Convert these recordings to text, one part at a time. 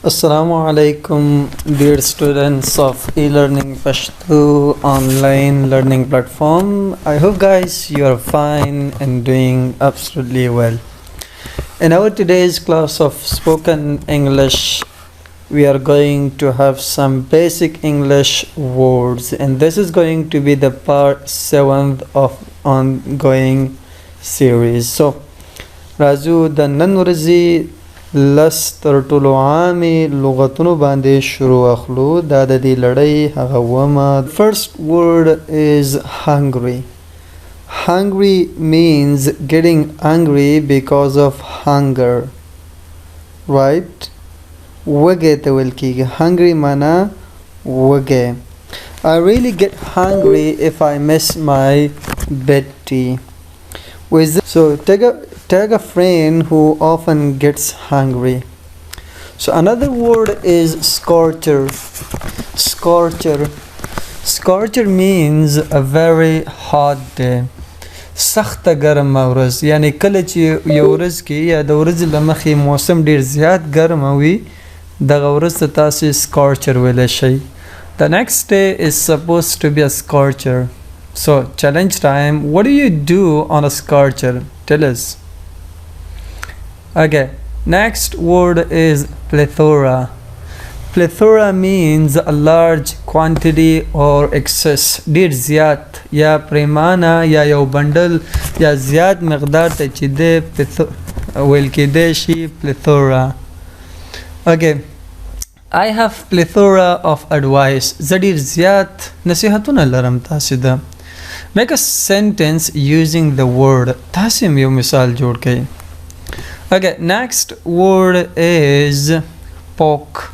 Assalamu alaikum, dear students of e-learning Pashto online learning platform. I hope guys you are fine and doing absolutely well. In our today's class of spoken English, we are going to have some basic English words, and this is going to be the part 7th of ongoing series. So, Razu the Nanurzi لس تر ټولو عامې لغتونو باندې شروع اخلو دا د دې لړۍ هغه ومه. First word is hungry. Hungry means getting angry because of hunger, right? وږی ته ویل کېږي. hungry معنا وږی. I really get hungry if I miss my bed tea. So take a friend who often gets hungry. So another word is scorcher. Scorcher means a very hot day. سخت ګرم ورځ، یعنی کله چې یو ورځ کې یا د ورځې له مخې موسم ډیر زیات ګرم وي دغه ورځ ته تاسو scorcher ویلی شئ. The next day is supposed to be a scorcher. So challenge time. What do you do on a scorcher? Tell us. Okay, next word is plethora. Plethora means a large quantity or excess. ډیر زیات یا پریمانه یا یو بندل یا زیات مقدار ته چې د ویل کېدی شي plethora. Okay, I have plethora of advice. زه ډیر زیات نصیحتونه لرم تاسو ته. Make a sentence using the word. تاسو یو مثال جوړ کړئ. Okay, next word is poke.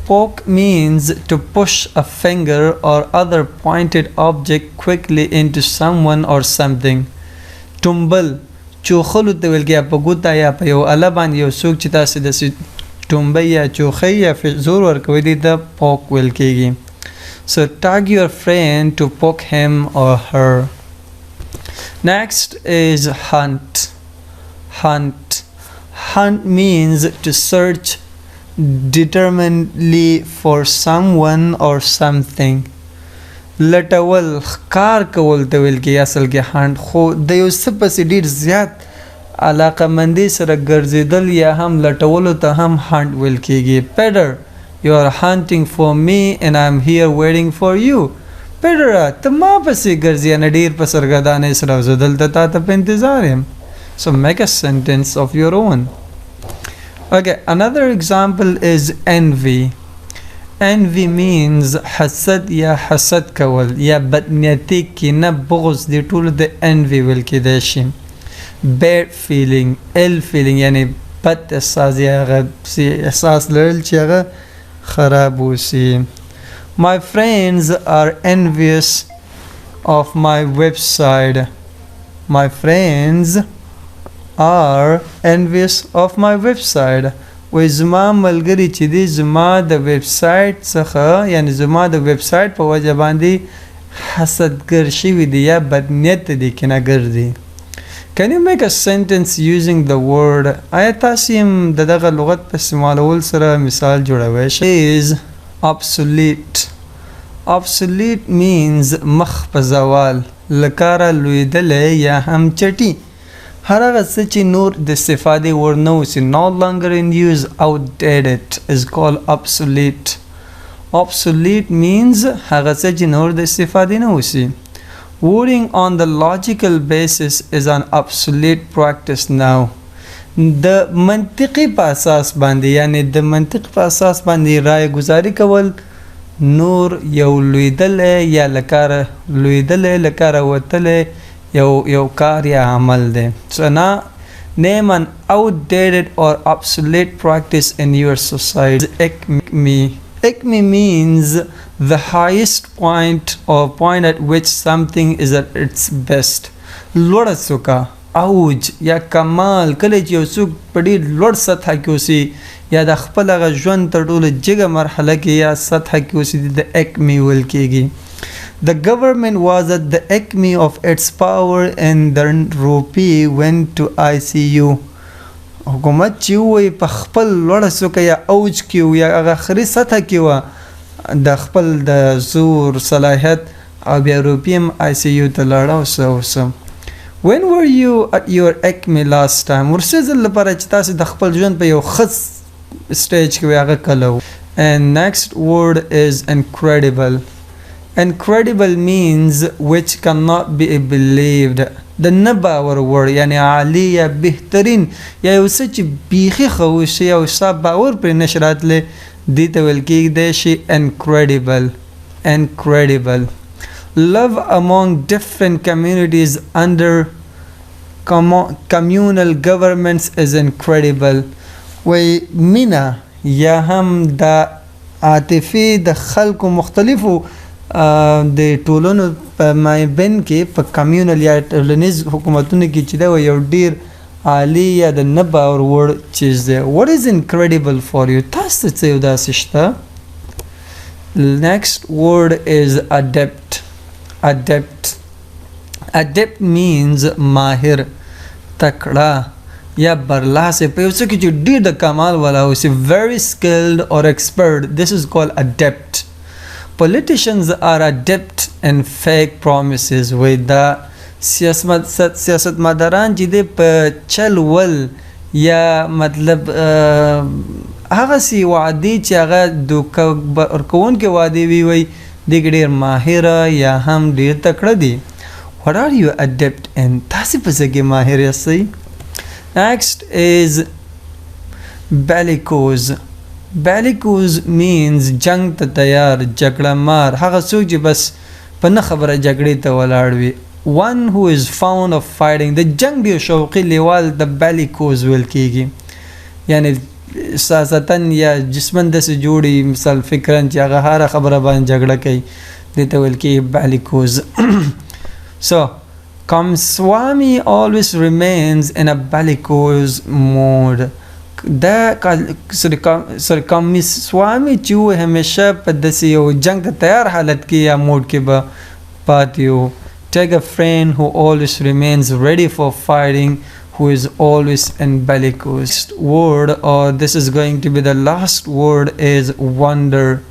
Poke means to push a finger or other pointed object quickly into someone or something. Tumble چوخلو ته ویل کېږي په ګوته یا په یو اله باندې یو څوک چې تاسې داسې ټومبئ یا چوخئ یا زور ورکوئ دې ته poke ویل کېږي. So tag your friend to poke him or her. Next is hunt. Hunt means to search determinedly for someone or something. لټول ښکار کول ته ویل کېږي اصل کې hunt، خو د یو څه پسې ډېر زیات علاقه مندۍ سره ګرځېدل یا هم لټولو ته هم hunt ویل کېږي. Peter, you are hunting for me and I am here waiting for you. Peter, ته ما پسې ګرځې نه ډېر په سرګردانۍ سره زه دلته تا ته په انتظار یم. So make a sentence of your own. Okay, another example is envy. Envy means حسد یا حسد کول یا بدنیتی کینه بغض دی ټولو د envy ویل کېدی شي. Bad feeling, ill feeling یعنی بد احساس یا هغه احساس لرل چې هغه خراب وسی. My friends are envious of my website. My friends are envious of my website. وی زما ملګری چې دی زما د ویب سایټ څخه یعنی زما د ویب سایټ په وجه باندې حسدګر شوي دي یا بدنیت دي کینهګر دي. Can you make a sentence using the word? آیا تاسې هم د دغه لغت په استعمالول سره مثال جوړوی شئ؟ Is obsolete. Obsolete means مخ په زوال لکاره لویدلی یا هم چټي. هر هغه څه چې نور د استفادې وړ نه اوسي no longer in use, outdated is called obsolete. Obsolete means هغه څه چې نور د استفادې نه اوسي. Wording on the logical basis is an obsolete practice now. د منطقي په اساس باندې یعنی د منطق په اساس باندې رای گزاري کول نور یو لویدلی یا لکاره لویدلی لکاره وتلی یو کار یا عمل دی. So now name an outdated or obsolete practice in your society. Acme means the highest point or point at which something is at its best. لوړه څوکه اوج یا کمال کله چې یو څوک په ډېر لوړ سطحه کې اوسي یا د خپل هغه ژوند تر ټولو جګه مرحله کې یا سطحه کې اوسي د acme ویل کېږي. The government was at the acme of its power and the rupee went to ICU. حکومت چې وي په خپل لوړه څوکه یا اوج کې یا هغه آخري سطح کې و د خپل د زور صلاحیت او بیا روپیم ICU ته لاړه او څه When were you at your acme last time? ورسې ځل لپاره چې تاسو د خپل ژوند په یو ښه سټیج کې هغه کله و And next word is incredible. Incredible means which cannot be believed. د نه باور وړ یعنی عالی یا بهترین یا یو څه چې بیخي ښه وشي او ستا باور پرې نشي راتلی دې ته ویل کېږي شي incredible. Incredible. Love among different communities under communal governments is incredible. وی مینا یا هم د عاطفي د خلکو مختلفو د ټولنو په مابین کې په کمیونل یا ټولنیز حکومتونو کې چې دا یو ډیر عالی یا د نه باور وړ چیز دی What is incredible for you? تاسو څه یو داسې شته Next word is adept. Adept. Adept means ماهر تکړه یا برلاسه په یو څه کې چې ډیر د کمال والا اوسي very skilled or expert. This is called adept. Politicians are adept in fake promises with the سیاستمداران چې د په چل ول یا مطلب هغه سی وعده چې هغه دوکه ورکون کې وعده وی د ډیر ماهر یا هم ډیر تکړه دي What are you adept in? تاسو په څه کې ماهر یاست Next is bellicose. Bellicose means جنگ ته تیار جګړه مار هغه څوک چې بس په نه خبره جګړې ته ولاړ وي One who is fond of fighting د جنگ دی شوقي لیوال د bellicose ویل کېږي یعنی اساساً یا جسمن داسې جوړي مثال فکرن چې هغه هره خبره باندې جګړه کوي دې ته ویل کېږي bellicose So Kamswami always remains in a bellicose mood sorry Kamswami چې همیشه په داسې یو جنگ ته تیار حالت کې یا موډ کې به پاتې Take a friend who always remains ready for fighting, who is always in bellicose. Word, or this is going to be the last word, is wonder.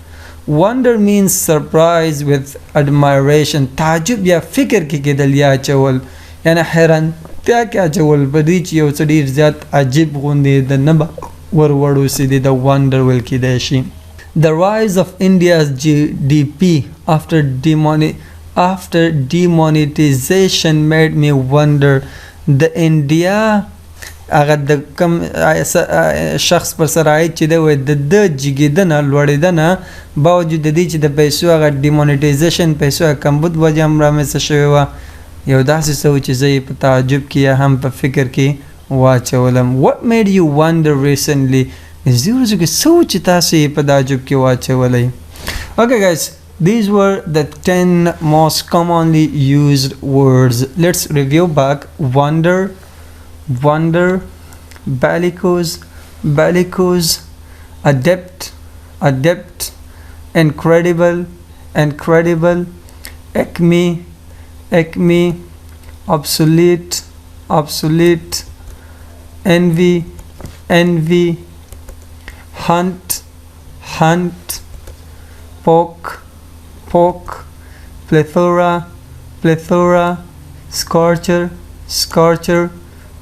Wonder means surprise with admiration. تعجب یا فکر کې کېدل یا چول یعنی حیرانتیا کې اچول په دې چې یو څه ډېر زیات عجیب غوندې د نه ور اوسي د wonder ویل کېدای شي The rise of India's GDP after demonetization made me wonder the India هغه د کم شخص پر سره عاید چې دی د جګېدنه لوړېدنه باوجود د دې چې د پیسو هغه ډیمونیټایزیشن پیسو کمبود وجه هم رامنځته شوې وه یو داسې څه و چې زه یې په تعجب کې یا هم په فکر کې واچولم What made you wonder recently دې ورځو کې څه و چې تاسو یې په تعجب کې واچولی Okay guys These were the 10 most commonly used words. Let's review back. Wonder, bellicose, adept, incredible, acme, obsolete, envy, hunt, poke, plethora, scorcher,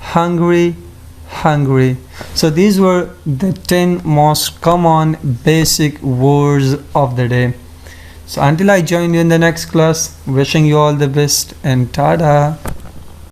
hungry. So these were the 10 most common basic words of the day. So until I join you in the next class, wishing you all the best and tada.